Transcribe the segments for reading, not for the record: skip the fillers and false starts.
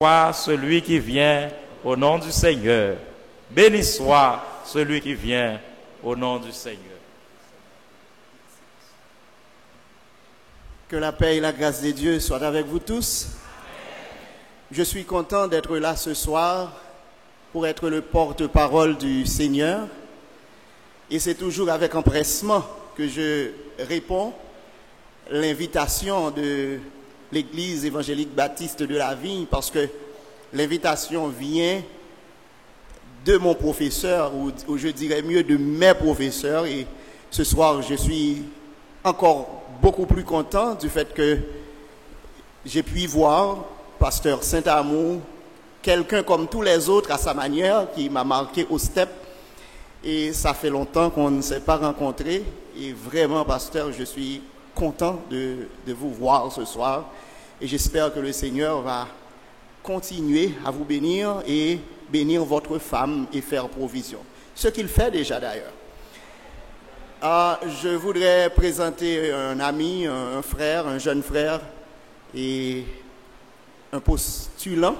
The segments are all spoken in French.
soit celui qui vient au nom du Seigneur. Béni soit celui qui vient au nom du Seigneur. Que la paix et la grâce de Dieu soient avec vous tous. Je suis content d'être là ce soir pour être le porte-parole du Seigneur. Et c'est toujours avec empressement que je réponds à l'invitation de l'Église évangélique baptiste de la Vigne, parce que l'invitation vient de mon professeur, ou je dirais mieux de mes professeurs. Et ce soir, je suis encore beaucoup plus content du fait que j'ai pu voir pasteur Saint-Amour, quelqu'un comme tous les autres à sa manière, qui m'a marqué au step. Et ça fait longtemps qu'on ne s'est pas rencontrés. Et vraiment, pasteur, je suis content de vous voir ce soir. Et j'espère que le Seigneur va continuer à vous bénir et bénir votre femme et faire provision. Ce qu'il fait déjà d'ailleurs. Je voudrais présenter un ami, un frère, un jeune frère et un postulant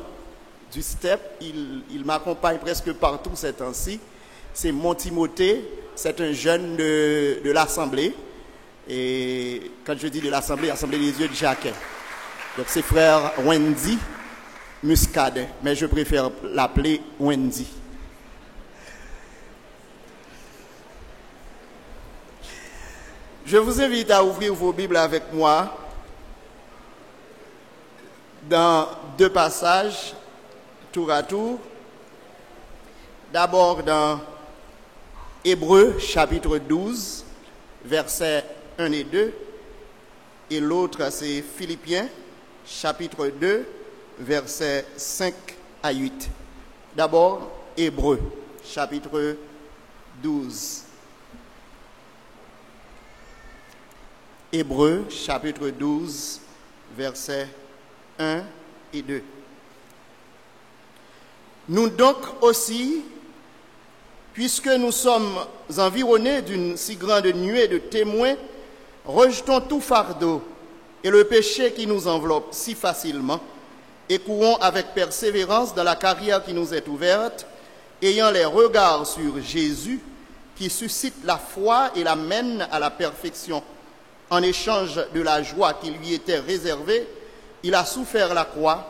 du STEP. Il m'accompagne presque partout ces temps-ci. C'est mon Timothée, c'est un jeune de l'Assemblée. Et quand je dis de l'Assemblée, l'Assemblée des yeux de Jacquet. Donc c'est frère Wendy Muscade, mais je préfère l'appeler Wendy. Je vous invite à ouvrir vos Bibles avec moi dans deux passages, tour à tour. D'abord dans Hébreux chapitre 12, versets 1 et 2, et l'autre c'est Philippiens chapitre 2, versets 5 à 8. D'abord Hébreux chapitre 12. Hébreux chapitre 12, versets 1 et 2. Nous donc aussi, puisque nous sommes environnés d'une si grande nuée de témoins, rejetons tout fardeau et le péché qui nous enveloppe si facilement et courons avec persévérance dans la carrière qui nous est ouverte, ayant les regards sur Jésus qui suscite la foi et la mène à la perfection. En échange de la joie qui lui était réservée, il a souffert la croix,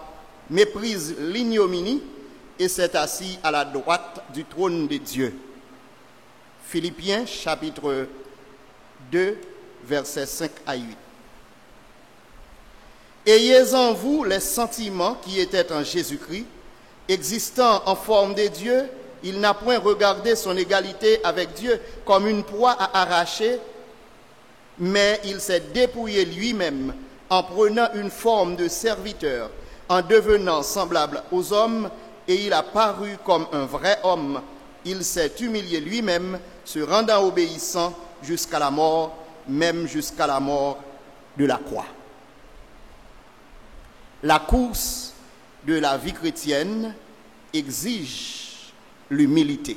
méprise l'ignominie et s'est assis à la droite du trône de Dieu. Philippiens chapitre 2, versets 5 à 8. Ayez en vous les sentiments qui étaient en Jésus-Christ, existant en forme de Dieu, il n'a point regardé son égalité avec Dieu comme une proie à arracher, mais il s'est dépouillé lui-même en prenant une forme de serviteur, en devenant semblable aux hommes, et il a paru comme un vrai homme. Il s'est humilié lui-même, se rendant obéissant jusqu'à la mort, même jusqu'à la mort de la croix. La course de la vie chrétienne exige l'humilité.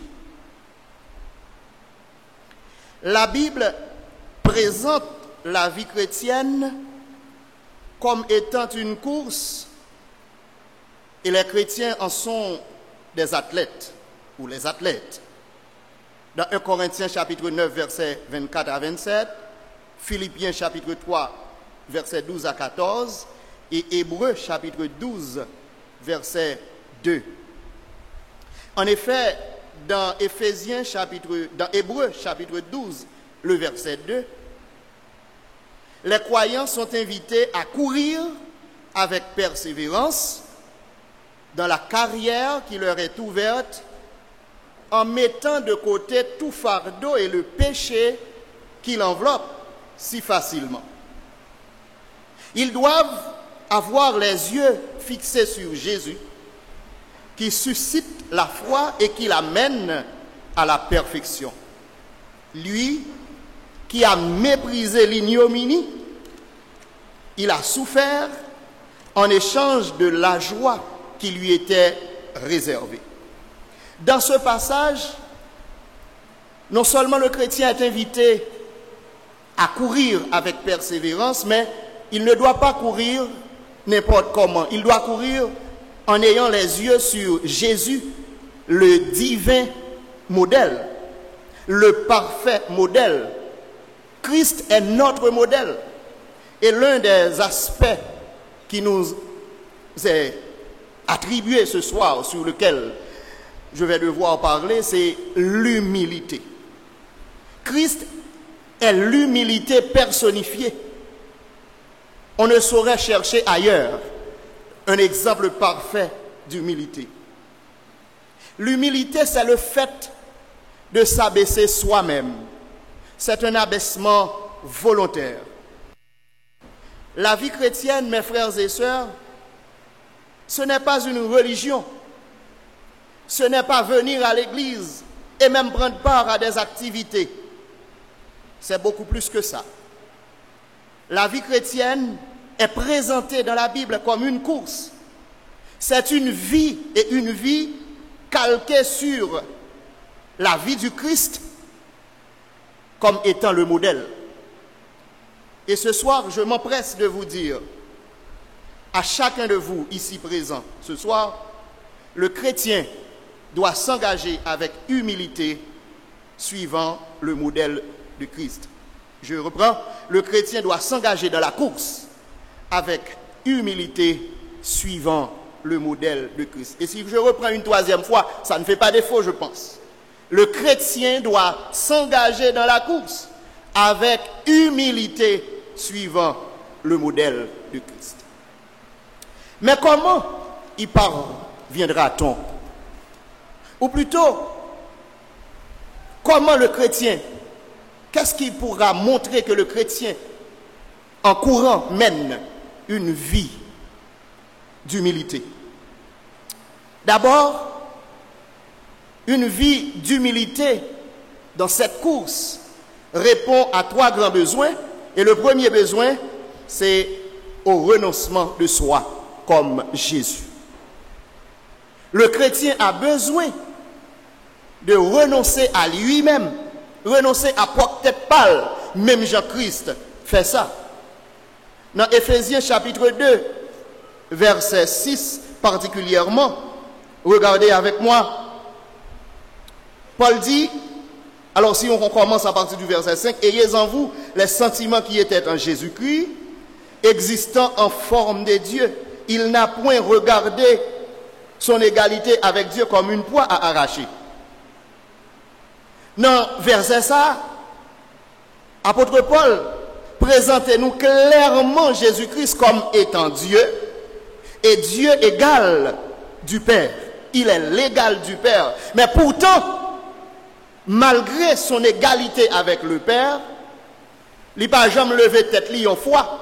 La Bible présente la vie chrétienne comme étant une course, et les chrétiens en sont des athlètes, ou les athlètes. Dans 1 Corinthiens chapitre 9, versets 24 à 27, Philippiens chapitre 3, versets 12 à 14, et Hébreux chapitre 12, verset 2. En effet, dans Hébreux chapitre 12, le verset 2, les croyants sont invités à courir avec persévérance dans la carrière qui leur est ouverte, en mettant de côté tout fardeau et le péché qui l'enveloppe si facilement. Ils doivent avoir les yeux fixés sur Jésus, qui suscite la foi et qui l'amène à la perfection. Lui qui a méprisé l'ignominie, il a souffert en échange de la joie qui lui était réservée. Dans ce passage, non seulement le chrétien est invité à courir avec persévérance, mais il ne doit pas courir n'importe comment. Il doit courir en ayant les yeux sur Jésus, le divin modèle, le parfait modèle. Christ est notre modèle. Et l'un des aspects qui nous est attribué ce soir, sur lequel je vais devoir parler, c'est l'humilité. Christ est l'humilité personnifiée. On ne saurait chercher ailleurs un exemple parfait d'humilité. L'humilité, c'est le fait de s'abaisser soi-même. C'est un abaissement volontaire. La vie chrétienne, mes frères et sœurs, ce n'est pas une religion. Ce n'est pas venir à l'église et même prendre part à des activités. C'est beaucoup plus que ça. La vie chrétienne est présentée dans la Bible comme une course. C'est une vie, et une vie calquée sur la vie du Christ comme étant le modèle. Et ce soir, je m'empresse de vous dire à chacun de vous ici présent, ce soir, le chrétien doit s'engager avec humilité suivant le modèle de Christ. Je reprends, le chrétien doit s'engager dans la course avec humilité suivant le modèle de Christ. Et si je reprends une troisième fois, ça ne fait pas défaut, je pense. Le chrétien doit s'engager dans la course avec humilité suivant le modèle de Christ. Mais comment y parviendra-t-on? Ou plutôt, comment le chrétien, qu'est-ce qui pourra montrer que le chrétien, en courant, mène une vie d'humilité? D'abord, une vie d'humilité dans cette course répond à trois grands besoins. Et le premier besoin, c'est au renoncement de soi, comme Jésus. Le chrétien a besoin de renoncer à lui-même, renoncer à porter pâle. Même Jean-Christ fait ça. Dans Éphésiens chapitre 2, verset 6 particulièrement, regardez avec moi, Paul dit, alors si on commence à partir du verset 5, « Ayez en vous les sentiments qui étaient en Jésus-Christ, existant en forme de Dieu. Il n'a point regardé son égalité avec Dieu comme une proie à arracher. » Dans verset ça, apôtre Paul, présentez-nous clairement Jésus-Christ comme étant Dieu et Dieu égal du Père. Il est l'égal du Père. Mais pourtant, malgré son égalité avec le Père, il n'a pas jamais levé tête li en foi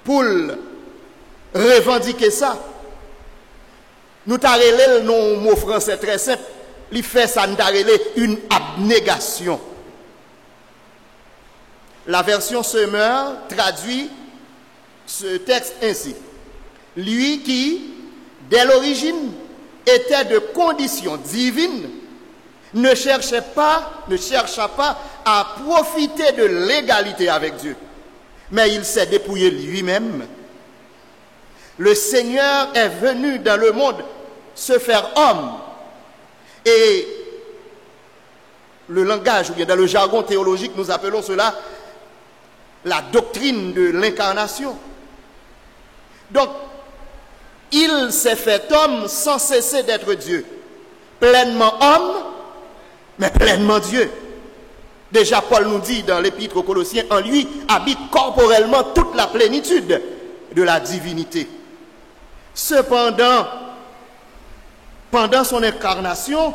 pour revendiquer ça. Nous t'arrêlons nos mots français très simple. Il fait ça, nous t'arrêlons une abnégation. La version Semeur traduit ce texte ainsi. Lui qui, dès l'origine, était de condition divine, ne chercha pas à profiter de l'égalité avec Dieu. Mais il s'est dépouillé lui-même. Le Seigneur est venu dans le monde se faire homme. Et le langage, ou bien dans le jargon théologique, nous appelons cela la doctrine de l'incarnation. Donc, il s'est fait homme sans cesser d'être Dieu. Pleinement homme, mais pleinement Dieu. Déjà, Paul nous dit dans l'épître aux Colossiens, en lui habite corporellement toute la plénitude de la divinité. Cependant, pendant son incarnation,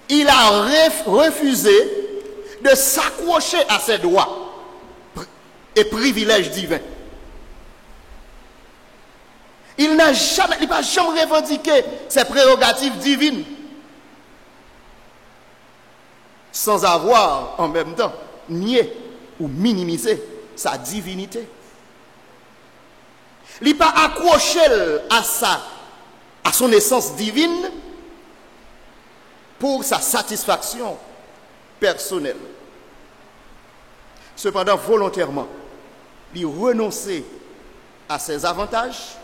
il a refusé de s'accrocher à ses droits et privilèges divins. Il n'a jamais revendiqué ses prérogatives divines sans avoir en même temps nié ou minimisé sa divinité. Il n'a pas accroché à son essence divine pour sa satisfaction personnelle. Cependant, volontairement, il renonçait à ses avantages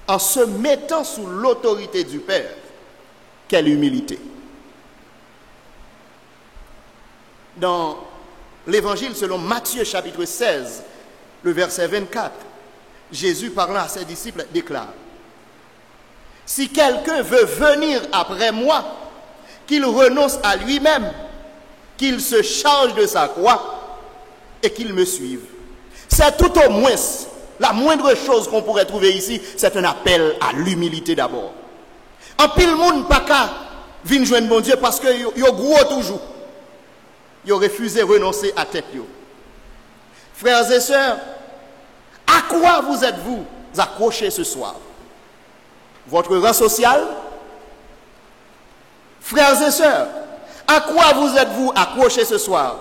en se mettant sous l'autorité du Père. Quelle humilité. Dans l'Évangile selon Matthieu chapitre 16, le verset 24, Jésus parlant à ses disciples déclare: si quelqu'un veut venir après moi, qu'il renonce à lui-même, qu'il se charge de sa croix et qu'il me suive. C'est tout au moins la moindre chose qu'on pourrait trouver ici, c'est un appel à l'humilité d'abord. En pile monde pas qu'à venir joindre mon Dieu parce que yo gros toujours. Yo refusé renoncer à tête yo. Frères et sœurs, à quoi vous êtes-vous accrochés ce soir? Votre rang social? Frères et sœurs, à quoi vous êtes-vous accrochés ce soir?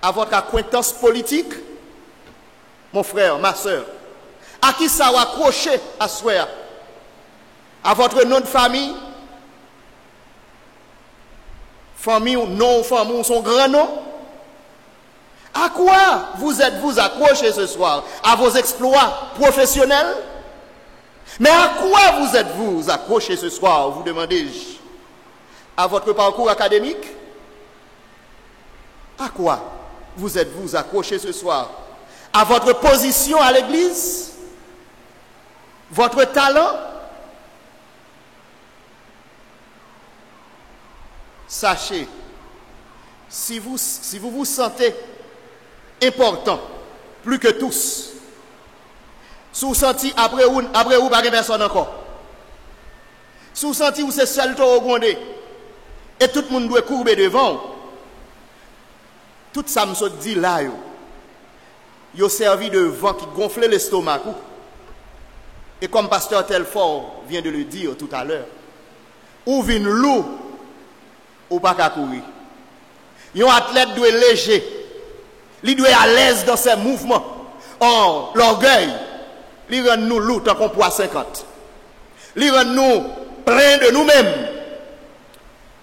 À votre acquaintance politique? Mon frère, ma sœur, à qui ça va accrocher à soir? À votre nom de famille? Famille ou non famille ou son grand nom? À quoi vous êtes-vous accrochés ce soir? À vos exploits professionnels? Mais à quoi vous êtes-vous accrochés ce soir, vous demandez-je? À votre parcours académique? À quoi vous êtes-vous accrochés ce soir? À votre position à l'église? Votre talent? Sachez, si vous vous sentez important, plus que tous, si vous sentez après vous, pas de personne encore, si vous sentez que c'est seul au grondé, et tout le monde doit courber devant, tout ça me dit là, yo servi de vent qui gonflait l'estomac. Et comme pasteur Telfort vient de le dire tout à l'heure, ou vient loup, ou pas qu'à courir. Un athlète doit être léger, il doit être à l'aise dans ses mouvements. Or, l'orgueil, il rend nous loups tant qu'on poids 50. Il rend nous plein de nous-mêmes.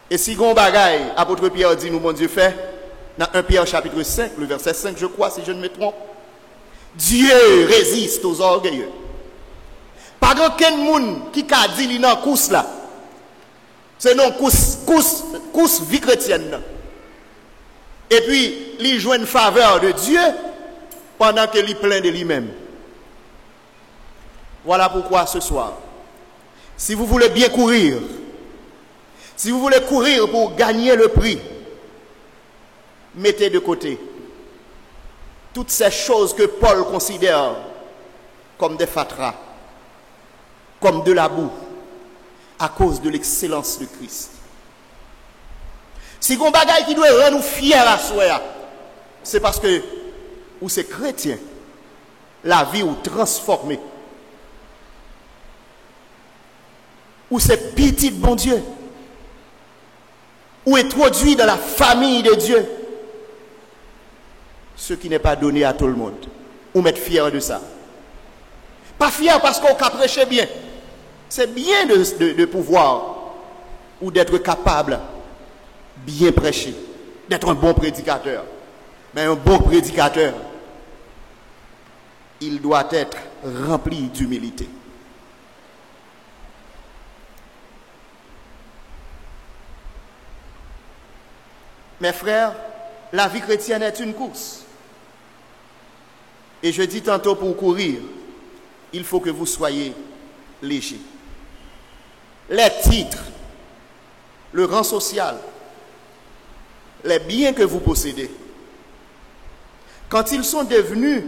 Et si on bagaille, apôtre Pierre dit nous, mon Dieu fait, dans 1 Pierre chapitre 5, le verset 5, je crois, si je ne me trompe, Dieu résiste aux orgueilleux. Pas aucun monde qui a dit dans la course là. C'est non course vie chrétienne. Et puis, il joue une faveur de Dieu pendant qu'il est plein de lui-même. Voilà pourquoi ce soir, si vous voulez bien courir, si vous voulez courir pour gagner le prix, mettez de côté toutes ces choses que Paul considère comme des fatras, comme de la boue, à cause de l'excellence de Christ. Si on bagaille qui doit rendre nous fiers à soi, c'est parce que ou c'est chrétien, la vie ou transformée, ou c'est petit bon Dieu, ou introduit dans la famille de Dieu, ce qui n'est pas donné à tout le monde. Ou mettre fier de ça. Pas fier parce qu'on a prêché bien. C'est bien de pouvoir ou d'être capable bien prêcher, d'être un bon prédicateur. Mais un bon prédicateur, il doit être rempli d'humilité. Mes frères, la vie chrétienne est une course. Et je dis tantôt pour courir, il faut que vous soyez léger. Les titres, le rang social, les biens que vous possédez, quand ils sont devenus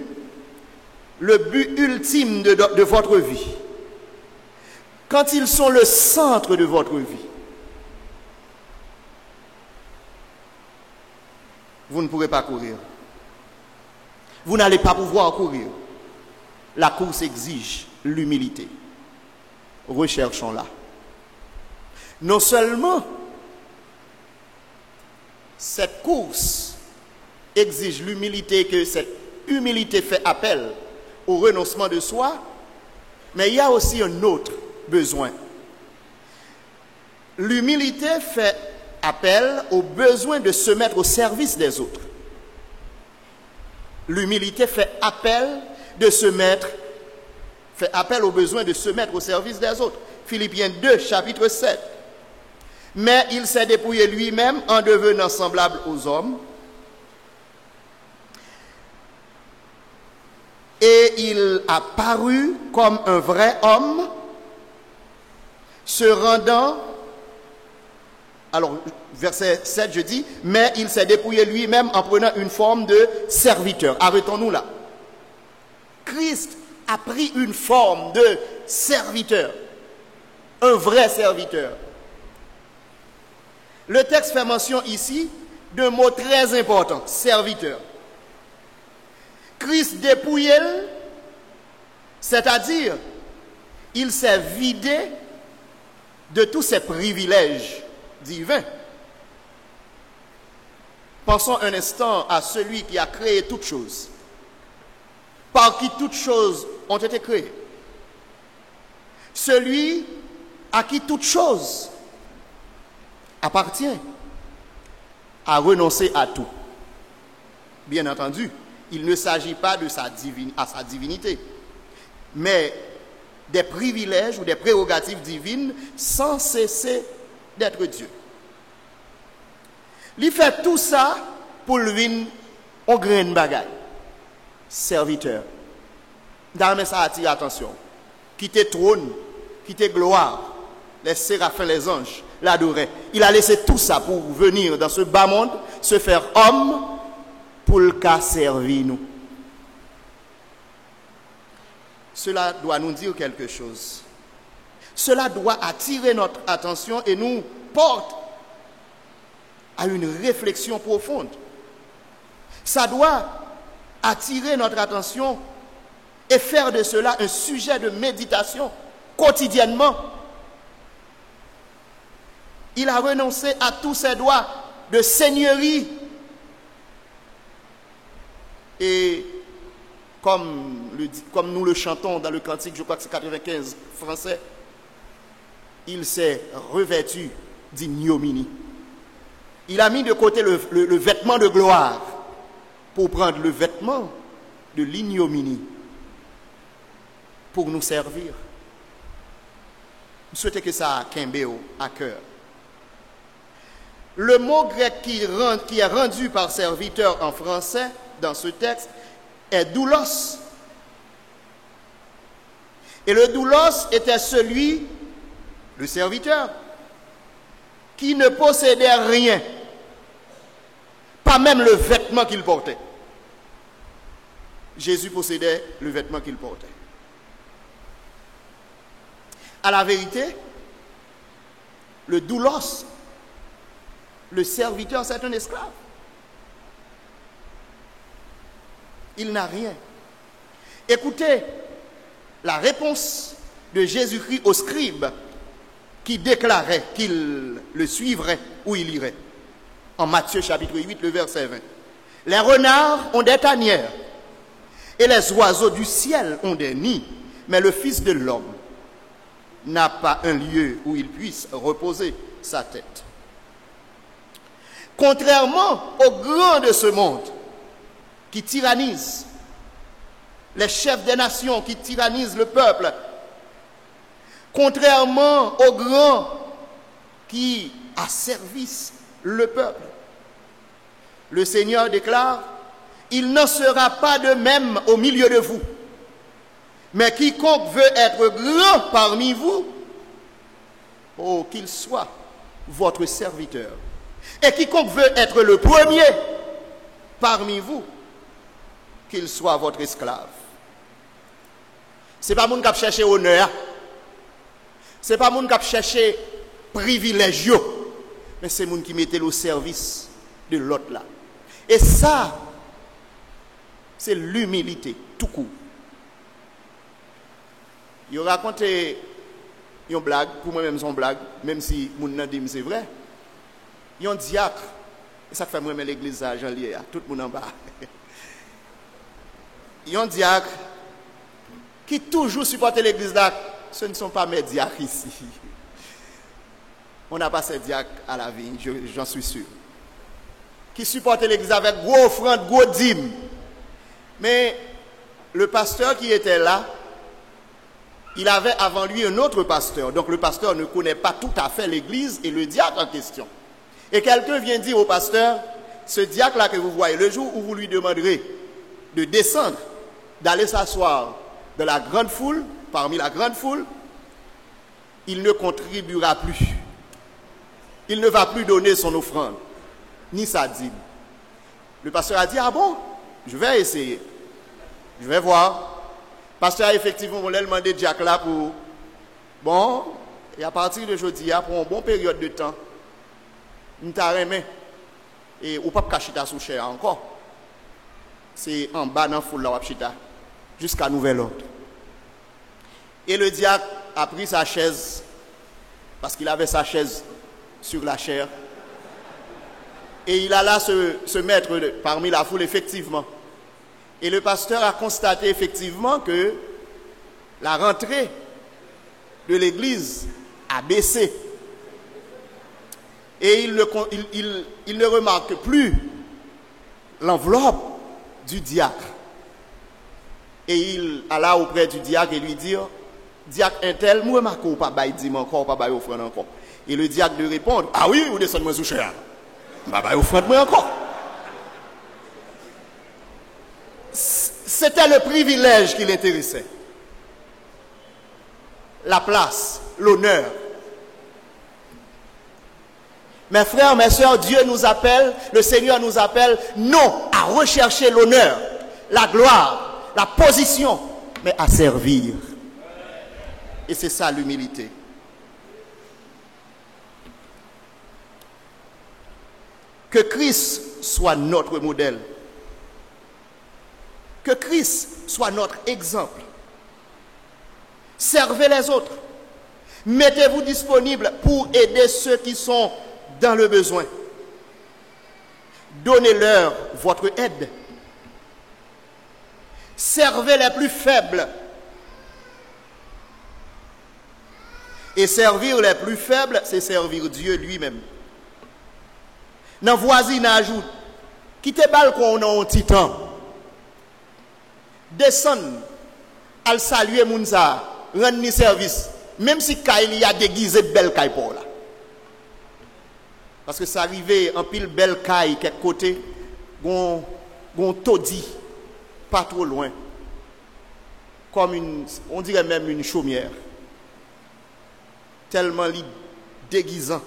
le but ultime de votre vie, quand ils sont le centre de votre vie, vous ne pourrez pas courir. Vous n'allez pas pouvoir courir. La course exige l'humilité. Recherchons-la. Non seulement cette course exige l'humilité, que cette humilité fait appel au renoncement de soi, mais il y a aussi un autre besoin. L'humilité fait appel au besoin de se mettre au service des autres. L'humilité fait appel de se mettre fait appel au besoin de se mettre au service des autres. Philippiens 2, chapitre 7. Mais il s'est dépouillé lui-même en devenant semblable aux hommes. Et il a paru comme un vrai homme, se rendant, alors verset 7 je dis, mais il s'est dépouillé lui-même en prenant une forme de serviteur. Arrêtons-nous là. Christ a pris une forme de serviteur, un vrai serviteur. Le texte fait mention ici d'un mot très important, serviteur. Christ dépouillé, c'est-à-dire, il s'est vidé de tous ses privilèges divins. Pensons un instant à celui qui a créé toutes choses, par qui toutes choses ont été créées. Celui à qui toutes choses appartient a renoncé à tout. Bien entendu, il ne s'agit pas de sa divinité, mais des privilèges ou des prérogatives divines sans cesser d'être Dieu. Il fait tout ça pour lui en grain de bagaille. Serviteur. D'armes ça attire attention. Quitter trône, quitter gloire, les séraphins, les anges l'adoraient. Il a laissé tout ça pour venir dans ce bas monde, se faire homme pour le cas servir nous. Cela doit nous dire quelque chose. Cela doit attirer notre attention et nous porte à une réflexion profonde. Ça doit attirer notre attention et faire de cela un sujet de méditation quotidiennement. Il a renoncé à tous ses droits de seigneurie. Et comme nous le chantons dans le cantique, je crois que c'est 95 français, il s'est revêtu d'ignominie. Il a mis de côté le vêtement de gloire pour prendre le vêtement de l'ignominie pour nous servir. Je souhaite que ça kembeo à cœur. Le mot grec qui est rendu par serviteur en français dans ce texte est doulos. Et le doulos était celui, le serviteur, qui ne possédait rien, pas même le vêtement qu'il portait. Jésus possédait le vêtement qu'il portait. À la vérité, le doulos, le serviteur, c'est un esclave. Il n'a rien. Écoutez la réponse de Jésus-Christ aux scribes qui déclaraient qu'il le suivrait où il irait. En Matthieu chapitre 8, le verset 20. Les renards ont des tanières et les oiseaux du ciel ont des nids, mais le Fils de l'homme n'a pas un lieu où il puisse reposer sa tête. Contrairement aux grands de ce monde qui tyrannisent, les chefs des nations qui tyrannisent le peuple, contrairement aux grands qui asservissent le peuple, le Seigneur déclare, il n'en sera pas de même au milieu de vous. Mais quiconque veut être grand parmi vous, oh, qu'il soit votre serviteur. Et quiconque veut être le premier parmi vous, qu'il soit votre esclave. Ce n'est pas moun qui cherche honneur. Ce n'est pas moun qui cherche privilège. Mais c'est moun qui mettait au service de l'autre là. Et ça, c'est l'humilité, tout court. Il raconté une blague, pour moi-même son blague, même si mon nom dit c'est vrai. Il y a un diacre, et ça fait moi l'église à Jean-Lié, tout le monde en bas. Il y a un diacre qui toujours supporte l'église là. Ce ne sont pas mes diacres ici. On n'a pas ces diacres à la vie, j'en suis sûr. Qui supporte l'église avec gros offrande, gros dîme. Mais le pasteur qui était là, il avait avant lui un autre pasteur. Donc le pasteur ne connaît pas tout à fait l'église et le diacre en question. Et quelqu'un vient dire au pasteur, ce diacre-là que vous voyez, le jour où vous lui demanderez de descendre, d'aller s'asseoir de la grande foule, parmi la grande foule, il ne contribuera plus. Il ne va plus donner son offrande, ni sa dîme. Le pasteur a dit, ah bon, je vais essayer. Je vais voir. Le pasteur a effectivement demandé Jack là pour, bon, et à partir de jeudi, pour une bonne période de temps, nous t'arrêtons. Et ou pas cacher ta sous cher encore. C'est en bas dans la foule là, jusqu'à nouvel ordre. Et le diacre a pris sa chaise, parce qu'il avait sa chaise sur la chair. Et il alla se mettre parmi la foule, effectivement. Et le pasteur a constaté effectivement que la rentrée de l'église a baissé. Et il ne remarque plus l'enveloppe du diacre. Et il alla auprès du diacre et lui dit, diacre intel, moi remarque ou pas bail dîme encore, pas bail offrande encore. Et le diacre de répondre, ah oui, ou descend moi sous cher. Pas bail offrande moi encore. C'était le privilège qui l'intéressait. La place, l'honneur. Mes frères, mes sœurs, Dieu nous appelle, le Seigneur nous appelle, non à rechercher l'honneur, la gloire, la position, mais à servir. Et c'est ça l'humilité. Que Christ soit notre modèle. Que Christ soit notre exemple. Servez les autres. Mettez-vous disponible pour aider ceux qui sont dans le besoin. Donnez-leur votre aide. Servez les plus faibles. Et servir les plus faibles, c'est servir Dieu lui-même. Dans le voisinage, quittez le balcon, on a un petit temps. Descendre, à saluer Mounsa, rendre service, même si il y a déguisé belle caille pour là. Parce que ça arrivait en pile belle caille, quelque côté, gon taudis, pas trop loin. Comme on dirait même une chaumière. Tellement déguisant.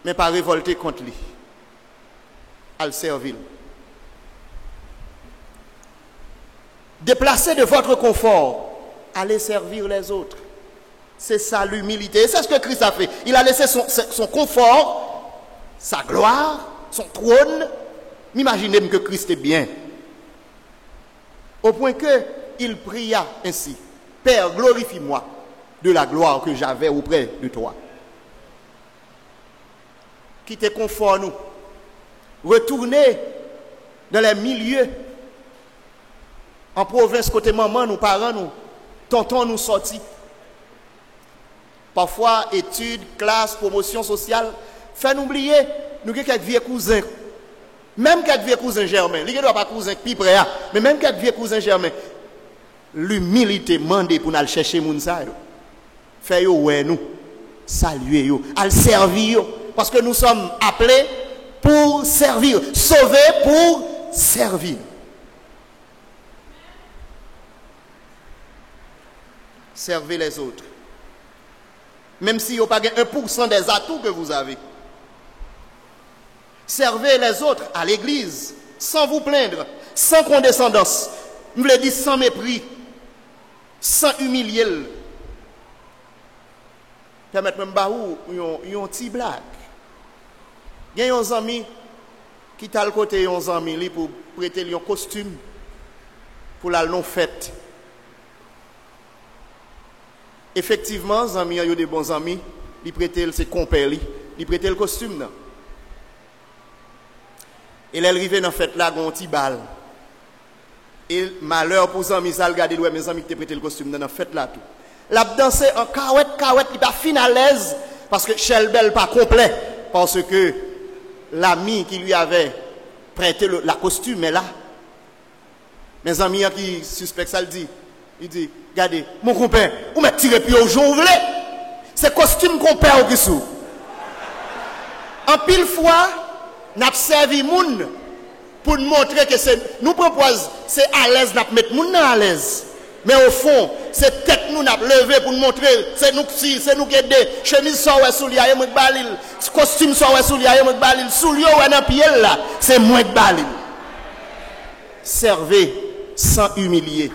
Mais pas révolté contre lui. À le servir. Déplacez de votre confort, allez servir les autres. C'est ça l'humilité. Et c'est ce que Christ a fait. Il a laissé son confort, sa gloire, son trône. Imaginez que Christ est bien. Au point qu'il pria ainsi. Père, glorifie-moi de la gloire que j'avais auprès de toi. Quittez confort nous. Retournez dans les milieux. En province, côté maman, nous, parents, nous, tonton nous sortis. Parfois, études, classes, promotion sociale, fait nous oublier, nous avons quelques vieux cousins. Même quelques vieux cousins germains. Ils ne doivent pas cousins qui près, mais même quelques vieux cousins germains. L'humilité mande pour nous chercher Mounsa. Fait yo ouais nous, saluer yo, al servir parce que nous sommes appelés pour servir, sauvés pour servir. Servez les autres. Même si vous n'avez pas 1% des atouts que vous avez. Servez les autres à l'église, sans vous plaindre, sans condescendance. Je vous l'ai dit, sans mépris, sans humilier. Permettez-moi de vous une petite blague. Il y a un ami qui t'a le côté un ami pour prêter un costume pour la non fête. Effectivement, les amis, il y a des bons amis, ils prêtent ses compères, ils prêtent le costume. Et l'arrivée dans la fête là, il y a un petit bal. Et malheur pour les amis, ça regarde mes amis qui ont prêté le costume dans la fête là tout. La danser en carouette, il pas fin à l'aise parce que Shelbel pas complet parce que l'ami qui lui avait prêté la costume est là. Mes amis qui suspectent ça le dit. Il dit, regardez, mon compère, vous mettez tiré puis au jour, vous voulez? C'est costume compère au Kissou. En pile fois, nous avons servi moun pour nous montrer que nous proposons, c'est à l'aise, nous mettre moun à l'aise. Mais au fond, c'est tête nous n'a levé pour nous montrer, c'est nous qui aidons. Chemise soit ouais soulier, moi balil. Costume soit ouais soulier, moi balil. Soulier ouais dans pied là, c'est moi balil. Servez sans humilier.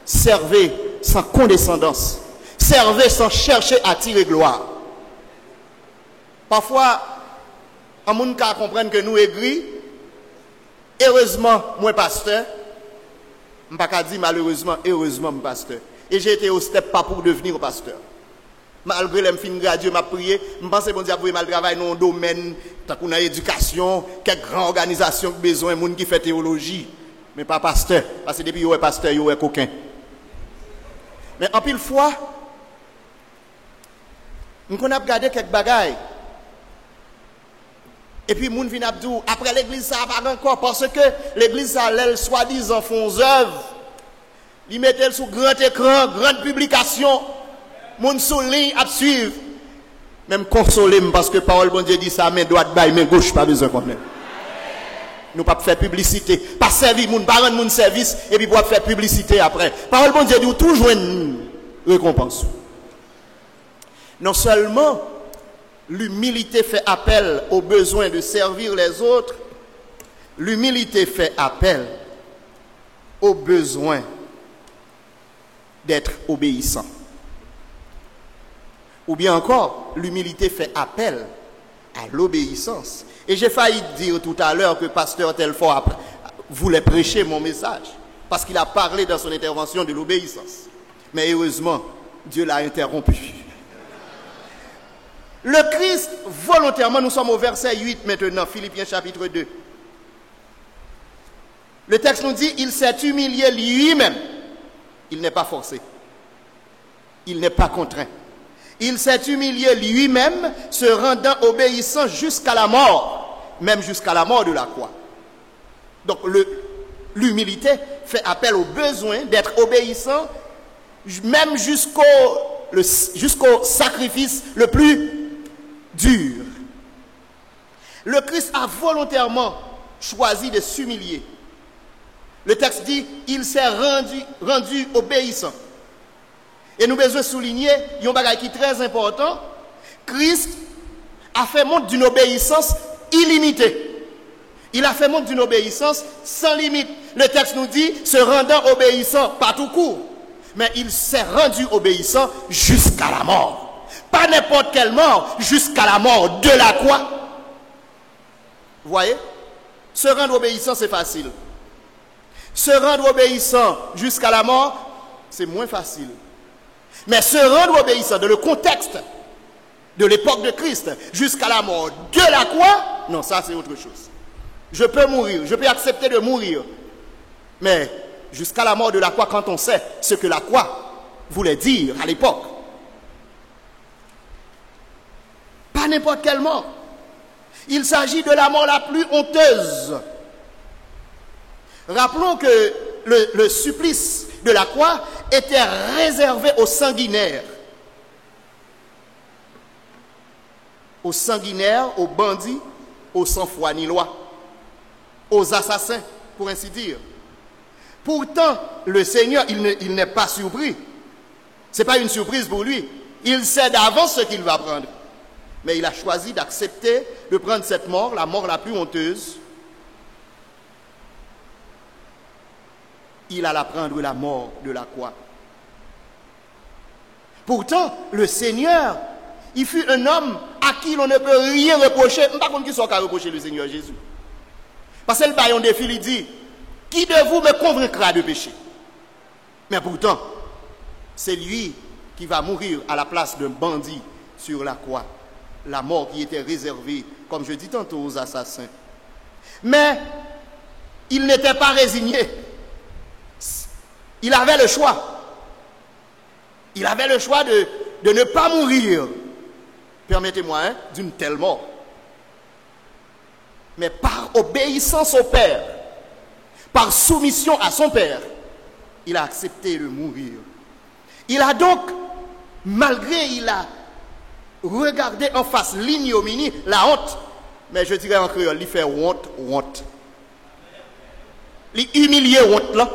Servez sans condescendance. Servez sans chercher à tirer gloire. Parfois, en moun ka comprendre que nous aigris. Heureusement, moi pasteur. Je ne peux pas dire malheureusement, heureusement, mon pasteur. Et j'ai été au step pas pour devenir pasteur. Malgré les fins gradués, m'a prié, je pense que bon Dieu a mal travail dans un domaine, tant qu'on a éducation, quelques grandes organisations qui ont besoin de gens qui font théologie. Mais pas pasteur. Parce que depuis qu'il est pasteur, il est coquin. Mais en pile fois, nous avons regardé quelques bagailles. Et puis, moun vin abdou, après l'église, ça va encore, parce que l'église, ça l'aile, soi-disant, font œuvre. Ils mettent sous grand écran, grande publication. Moun sous ligne à suivre. Même consoler, parce que parole bon Dieu dit ça, main droite, main gauche, pas besoin qu'on ait. Nous pas faire publicité. Pas servir moun, pas rendre moun service, et puis pour faire publicité après. Parole bon Dieu dit toujours une récompense. Non seulement, l'humilité fait appel au besoin de servir les autres. L'humilité fait appel au besoin d'être obéissant. Ou bien encore, l'humilité fait appel à l'obéissance. Et j'ai failli dire tout à l'heure que pasteur Telfort voulait prêcher mon message. Parce qu'il a parlé dans son intervention de l'obéissance. Mais heureusement, Dieu l'a interrompu. Le Christ, volontairement, nous sommes au verset 8 maintenant, Philippiens chapitre 2. Le texte nous dit, il s'est humilié lui-même. Il n'est pas forcé. Il n'est pas contraint. Il s'est humilié lui-même, se rendant obéissant jusqu'à la mort, même jusqu'à la mort de la croix. Donc l'humilité fait appel au besoin d'être obéissant, même jusqu'au sacrifice le plus dur. Le Christ a volontairement choisi de s'humilier. Le texte dit, il s'est rendu obéissant. Et nous devons souligner, il y a un bagage qui est très important. Christ a fait montre d'une obéissance illimitée. Il a fait montre d'une obéissance sans limite. Le texte nous dit, se rendant obéissant par tout court. Mais il s'est rendu obéissant jusqu'à la mort. Pas n'importe quelle mort, jusqu'à la mort de la croix. Vous voyez? Se rendre obéissant, c'est facile. Se rendre obéissant jusqu'à la mort, c'est moins facile. Mais se rendre obéissant dans le contexte de l'époque de Christ jusqu'à la mort de la croix, non, ça c'est autre chose. Je peux mourir, je peux accepter de mourir. Mais jusqu'à la mort de la croix, quand on sait ce que la croix voulait dire à l'époque. Pas n'importe quelle mort. Il s'agit de la mort la plus honteuse. Rappelons que le supplice de la croix était réservé aux sanguinaires. Aux sanguinaires, aux bandits, aux sans-foi ni loi, aux assassins, pour ainsi dire. Pourtant, le Seigneur, il n'est pas surpris. Ce n'est pas une surprise pour lui. Il sait d'avance ce qu'il va prendre. Mais il a choisi d'accepter de prendre cette mort, la mort la plus honteuse. Il alla prendre la mort de la croix. Pourtant, le Seigneur, il fut un homme à qui l'on ne peut rien reprocher. Je ne sais pas qui soit qu'à reprocher le Seigneur Jésus. Parce que le baillon des filles, il dit, qui de vous me convaincra de péché? Mais pourtant, c'est lui qui va mourir à la place d'un bandit sur la croix. La mort qui était réservée, comme je dis tantôt, aux assassins. Mais il n'était pas résigné. Il avait le choix. Il avait le choix de ne pas mourir, permettez-moi, d'une telle mort. Mais par obéissance au Père, par soumission à son Père, il a accepté de mourir. Il a donc, malgré il a regardé en face l'ignominie, la honte, mais je dirais en créole, il fait honte. Il humilié honte là.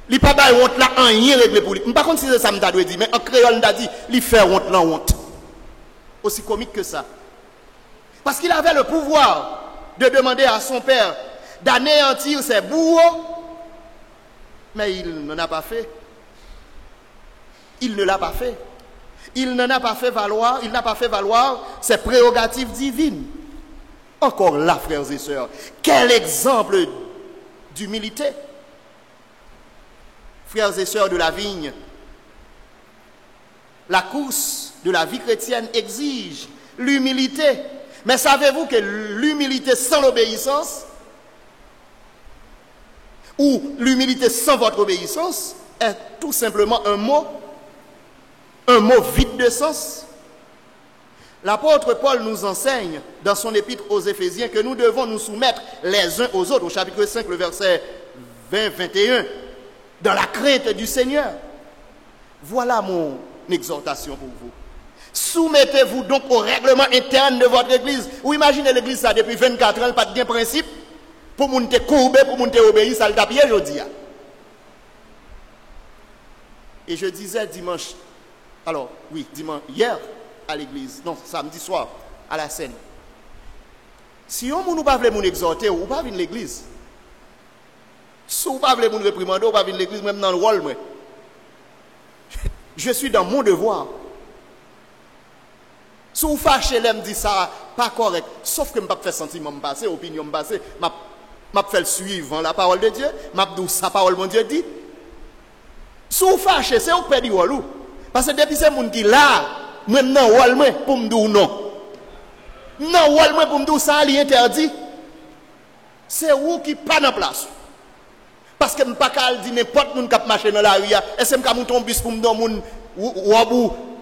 Il pas pas honte là en rien réglé pour lui. Par contre si c'est ça me t'a dit, mais en créole on t'a dit, il fait honte là honte. Aussi comique que ça. Parce qu'il avait le pouvoir de demander à son père d'anéantir ses bourreaux, mais il n'en a pas fait. Il ne l'a pas fait. Il n'a pas fait valoir ses prérogatives divines. Encore là, frères et sœurs, quel exemple d'humilité. Frères et sœurs de la vigne, la course de la vie chrétienne exige l'humilité. Mais savez-vous que l'humilité sans l'obéissance, ou l'humilité sans votre obéissance, est tout simplement un mot vide de sens? L'apôtre Paul nous enseigne dans son épître aux Éphésiens que nous devons nous soumettre les uns aux autres, au chapitre 5, le verset 20-21, dans la crainte du Seigneur. Voilà mon exhortation pour vous. Soumettez-vous donc au règlement interne de votre église. Ou imaginez l'église ça depuis 24 ans, elle n'a pas de principe. Pour moun te courber, pour moun te obéir, ça le tapie aujourd'hui. Et je disais dimanche, hier à l'église, non, samedi soir, à la scène. Si on ne pas veut exhorter, ou pas venir l'église. Si on ne pas veut réprimander, ou pas venir l'église, même dans le rôle, moi. Je suis dans mon devoir. Si vous fâchez, elle me dit ça, pas correct. Sauf que je ne peux pas faire sentiment me passer, opinion me passer. Je vais faire suivre la parole de Dieu. Je vais dire sa parole, mon Dieu dit. Si vous fâchez, c'est vous qui perdez le rôle. Parce que depuis ces gens qui là, même non, pour me dire non. Non, pour me dire ça, il est interdit. C'est vous qui pas dans place. Parce que je ne peux pas dire n'importe qui qui marche dans la rue. Est-ce que je monte un bus pour me dire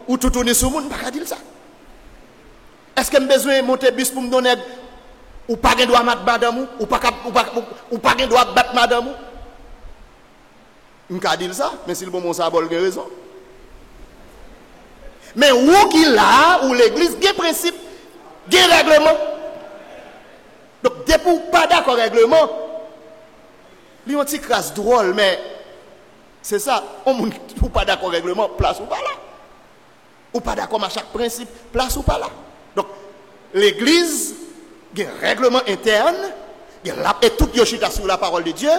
ou tout tourner sur le monde? Je ne peux pas dire ça. Est-ce que j'ai besoin de monter bus pour me donner ou pas de droit à battre madame ou pas de droit à battre madame? Je ne peux pas dire ça, mais si le bon ça a raison. Mais où qu'il a, ou l'église, il y a principe, il y a règlement. Donc, depuis que vous n'êtes pas d'accord avec le règlement, il y a une petite crasse drôle, mais c'est ça, on ne peut pas d'accord avec le règlement, place ou pas là. Ou pas d'accord avec chaque principe, place ou pas là. Donc, l'église, il y a un règlement interne, et tout le chita sur la parole de Dieu,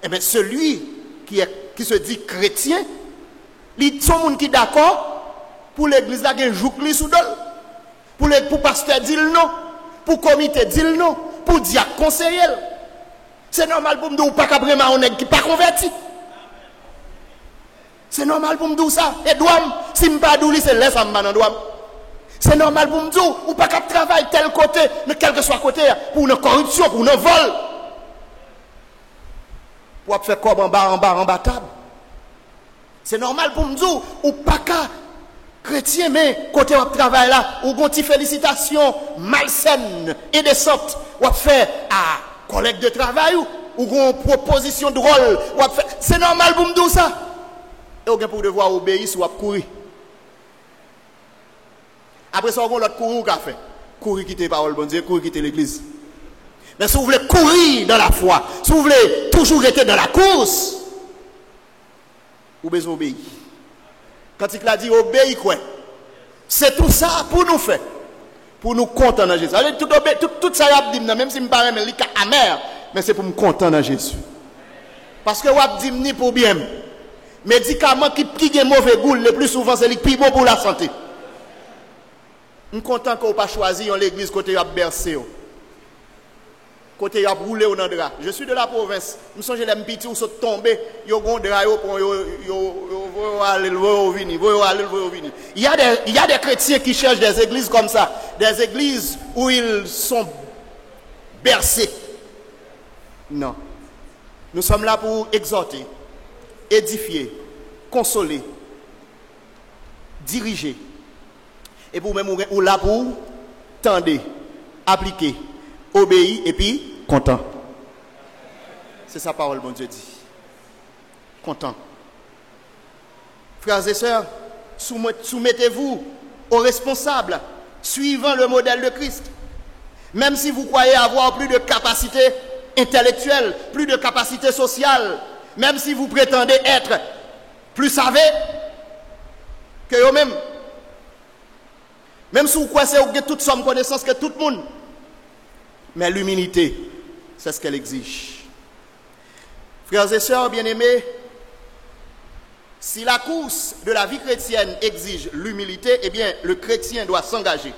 et bien celui qui se dit chrétien, il y a monde qui est d'accord pour l'église, il y a un jouk li sous pour le pasteur dit le non, pour le comité dit le non, pour le diacre conseiller. C'est normal pour me dire ou pas qu'après on est qui pas converti. C'est normal pour me dire ça. Et douam, si je ne pas douli, c'est laisse à me dans douam. C'est normal pour me dire ou pas qu'à travailler tel côté, mais quel que soit côté, pour une corruption, pour une vol. Pour faire comme en bas table. C'est normal pour me dire ou pas qu'à chrétien, mais côté on travaille là, ou gonti félicitations malsaines et décentes, ou faire à collègue de travail, ou gon proposition de rôle, c'est normal pour me dire ça. Et on a pour devoir obéir ou courir. Après ça, on a l'autre courir qu'a fait. Courir quitter la parole, bon Dieu, courir quitter l'église. Mais si vous voulez courir dans la foi, si vous voulez toujours être dans la course, vous besoin obéir. Quand il a dit obéir quoi? C'est tout ça pour nous faire. Pour nous content dans Jésus. Tout ça, même si je me parle amer, mais c'est pour me content dans Jésus. Parce que vous dit ni pour bien. Médicaments qui ont mauvais goût, le plus souvent, c'est les plus bon pour la santé. Je suis content qu'on n'ait pas choisi l'église côté à bercé. Côté à roulé au drap. Je suis de la province. Je me sens que les petits ou sont tombés. Ils ont un drap pour aller venir. Il y a des chrétiens qui cherchent des églises comme ça. Des églises où ils sont bercés. Non. Nous sommes là pour exhorter, édifier, consoler, diriger. Et pour même ou là pour tendre, appliquer, obéir et puis content. C'est sa parole, mon Dieu dit. content. Frères et sœurs, soumettez-vous aux responsables, suivant le modèle de Christ. Même si vous croyez avoir plus de capacité intellectuelle, plus de capacité sociale, même si vous prétendez être plus savés que eux-mêmes, même si vous croyez que vous avez toute somme connaissance que tout le monde, mais l'humilité, c'est ce qu'elle exige. Frères et sœurs bien-aimés, si la course de la vie chrétienne exige l'humilité, eh bien, le chrétien doit s'engager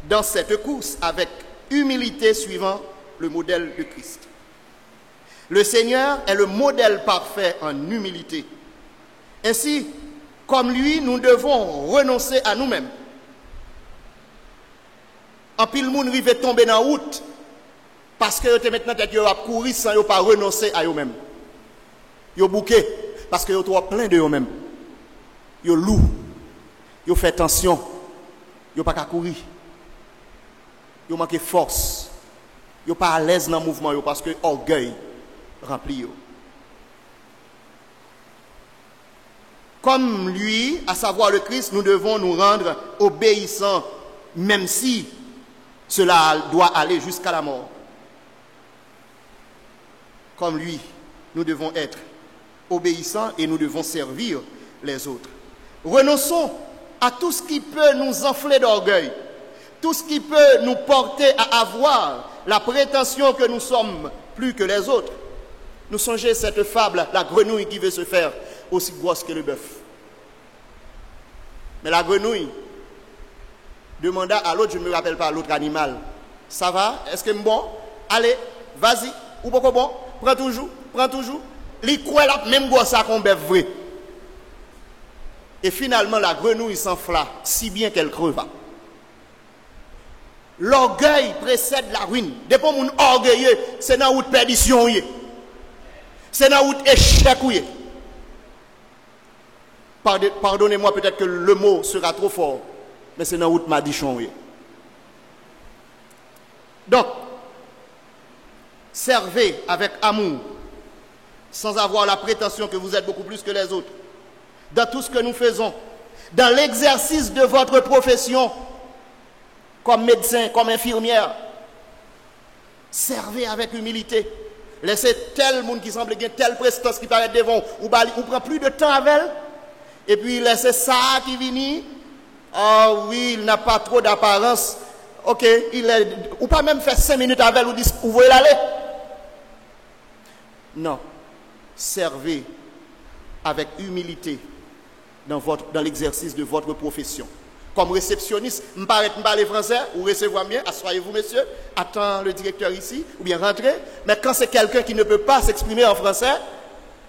dans cette course avec humilité suivant le modèle de Christ. Le Seigneur est le modèle parfait en humilité. Ainsi, comme lui, nous devons renoncer à nous-mêmes. En pile monde rive tomber dans la route parce que vous maintenant tête yo a courir sans yo pas renoncer à eux-mêmes. Yo bouqué parce que yo trop plein de eux-mêmes. Yo loup. Yo fait tension. Yo pas qu'à courir. Yo manque force. Yo pas à l'aise dans le mouvement yo parce que orgueil rempli yo. Comme lui, à savoir le Christ, nous devons nous rendre obéissants, même si cela doit aller jusqu'à la mort. Comme lui, nous devons être obéissants et nous devons servir les autres. Renonçons à tout ce qui peut nous enfler d'orgueil, tout ce qui peut nous porter à avoir la prétention que nous sommes plus que les autres. Nous songez cette fable, la grenouille qui veut se faire aussi grosse que le bœuf. Mais la grenouille demanda à l'autre, je ne me rappelle pas l'autre animal, ça va, est-ce que c'est bon? Allez, vas-y, ou pas bon? Prends toujours. Il croit la même grosse qu'on bœuf vrai. Et finalement, la grenouille s'enfla si bien qu'elle creva. L'orgueil précède la ruine. Depuis mon orgueilleux, c'est dans la route perdition. C'est dans la route échec. Pardonnez-moi, peut-être que le mot sera trop fort, mais c'est dans la route madichon. Donc, servez avec amour, sans avoir la prétention que vous êtes beaucoup plus que les autres. Dans tout ce que nous faisons, dans l'exercice de votre profession, comme médecin, comme infirmière, servez avec humilité. Laissez tel monde qui semble gagner telle prestance qui paraît devant, ou prend plus de temps avec elle, et puis laissez ça qui vient. Ah oui, il n'a pas trop d'apparence. Ok, ou pas même faire 5 minutes avec elle, ou dire, vous voulez l'aller? Non. Servez avec humilité dans l'exercice de votre profession. Comme réceptionniste, je parle français, ou recevez bien, asseyez-vous monsieur, attends le directeur ici, ou bien rentrez. Mais quand c'est quelqu'un qui ne peut pas s'exprimer en français,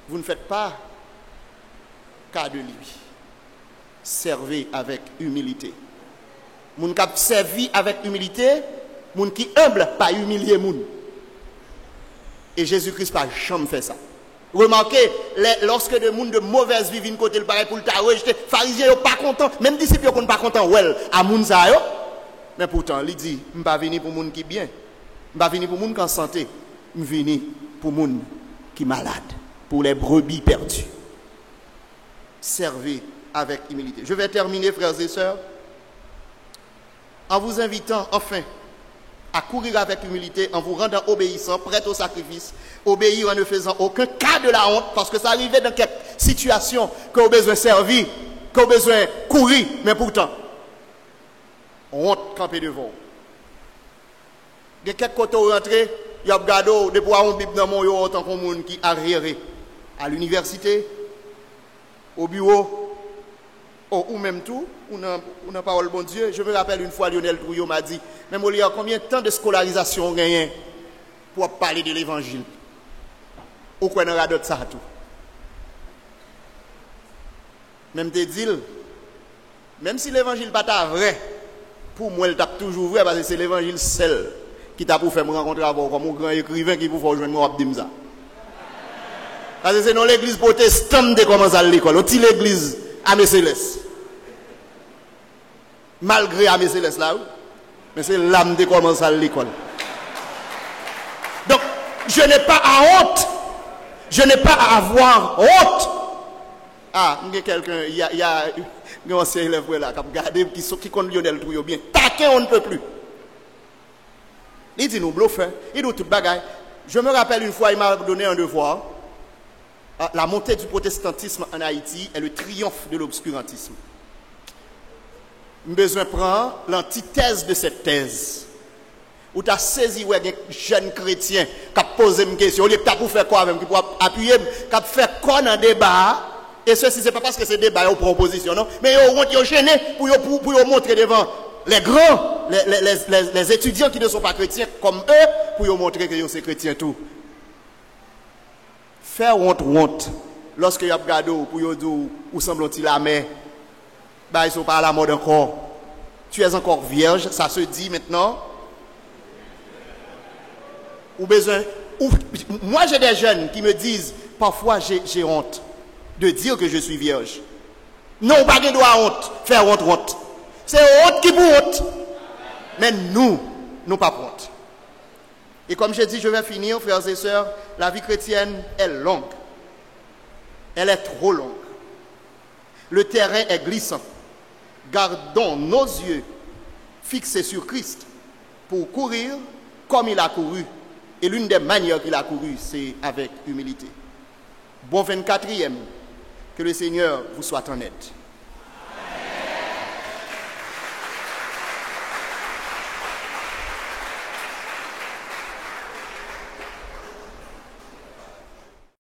vous ne faites pas cas de lui. Servez avec humilité. Moun qui servi avec humilité, moun qui humble, pas humilier moun. Et Jésus-Christ n'a jamais fait ça. Remarquez, lorsque des gens de mauvaise vie viennent côté le pareil pour le rejeter, les pharisiens ne sont pas contents, même disciples ne sont pas contents, à moun sa yo. Mais pourtant, il dit, je ne suis pas venu pour les gens qui sont bien, je ne suis pas venu pour les gens qui sont en santé, je suis venu pour les gens qui sont malades, pour les brebis perdues. Servez avec humilité. Je vais terminer, frères et sœurs, en vous invitant enfin à courir avec humilité, en vous rendant obéissant, prêt au sacrifice, obéir en ne faisant aucun cas de la honte, parce que ça arrivait dans quelques situations que vous avez besoin de servir, que vous avez besoin de courir, mais pourtant, honte camper devant. De quelques côtés où rentrer, il y a regardé des poids en Bible dans mon yo autant qu'on monde qui arriéré à l'université, au bureau, ou même tout, ou n'a parole bon Dieu. Je me rappelle une fois, Lionel Trouillot m'a dit, mais il y a combien de temps de scolarisation gagné pour parler de l'évangile? Ou quoi n'aura d'autre ça tout? Même te dit, même si l'évangile n'est pas vrai, pour moi, il tape toujours vrai, parce que c'est l'évangile seul qui t'a pour faire me rencontrer avec comme un grand écrivain qui vous fait rejoindre moi, Abdimza. Parce que c'est dans l'église protestante qui commence à l'école, aussi l'église à Céleste. Malgré Amé Céleste là, mais c'est l'âme qui commence à l'école. Donc, je n'ai pas à honte, je n'ai pas à avoir honte Ah, il y a quelqu'un, il y a un ancien élève là, qui a regardé, qui compte Lionel Trouillot bien. Taquin, on ne peut plus. Il dit nous bluffons, il dit tout bagaille. Je me rappelle une fois, il m'a donné un devoir. La montée du protestantisme en Haïti est le triomphe de l'obscurantisme. J'ai besoin de prendre l'antithèse de cette thèse. Où tu as saisi un jeune chrétien qui a posé une question, il a pour faire quoi même, qui pour appuyer, qui a fait quoi dans le débat. Et ceci, ce n'est pas parce que c'est débat ou proposition, non, mais ils ont gêné pour montrer devant les grands, les étudiants qui ne sont pas chrétiens comme eux, pour montrer que c'est chrétien tout. Faire honte, lorsque y a regardé pour dire où semble-t-il la mer, bah ils sont pas à la mode encore. Tu es encore vierge, ça se dit maintenant. Ou besoin. Moi j'ai des jeunes qui me disent parfois j'ai honte de dire que je suis vierge. Non, pas de droit à honte, faire honte. C'est honte qui pour honte. Mais nous pas pour honte. Et comme je dis, je vais finir, frères et sœurs, la vie chrétienne est longue. Elle est trop longue. Le terrain est glissant. Gardons nos yeux fixés sur Christ pour courir comme il a couru. Et l'une des manières qu'il a couru, c'est avec humilité. Bon 24e, que le Seigneur vous soit en aide.